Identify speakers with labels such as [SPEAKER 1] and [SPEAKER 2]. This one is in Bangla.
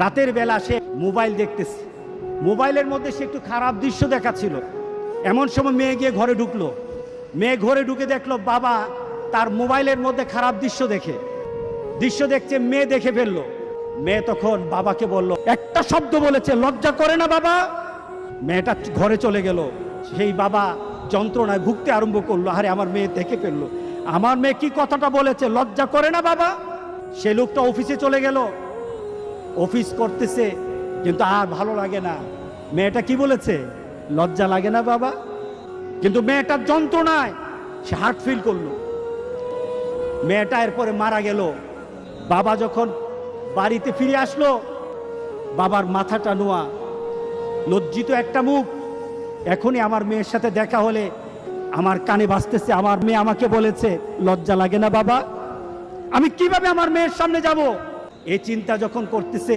[SPEAKER 1] রাতের বেলা সে মোবাইল দেখতেছে, মোবাইলের মধ্যে সে একটু খারাপ দৃশ্য দেখাচ্ছিল। এমন সময় মেয়ে গিয়ে ঘরে ঢুকলো। মেয়ে ঘরে ঢুকে দেখলো বাবা তার মোবাইলের মধ্যে খারাপ দৃশ্য দেখছে, মেয়ে দেখে ফেললো। মেয়ে তখন বাবাকে বলল, একটা শব্দ বলেছে, লজ্জা করে না বাবা? মেয়েটা ঘরে চলে গেল। সেই বাবা যন্ত্রণায় ভুগতে আরম্ভ করলো, আরে আমার মেয়ে দেখে ফেললো, আমার মেয়ে কি কথাটা বলেছে, লজ্জা করে না বাবা? সে লোকটা অফিসে চলে গেল, অফিস করতেছে, কিন্তু আর ভালো লাগে না। মেয়েটা কি বলেছে, লজ্জা লাগে না বাবা? কিন্তু মেয়েটার যন্ত্রণায় সে হার্ট ফিল করলো। মেয়েটা এরপরে মারা গেল। বাবা যখন বাড়িতে ফিরে আসলো, বাবার মাথাটা নোয়া, লজ্জিত একটা মুখ। এখনই আমার মেয়ের সাথে দেখা হলে আমার কানে বাজতেছে, আমার মেয়ে আমাকে বলেছে, লজ্জা লাগে না বাবা? আমি কিভাবে আমার মেয়ের সামনে যাব? এই চিন্তা যখন করতেছে,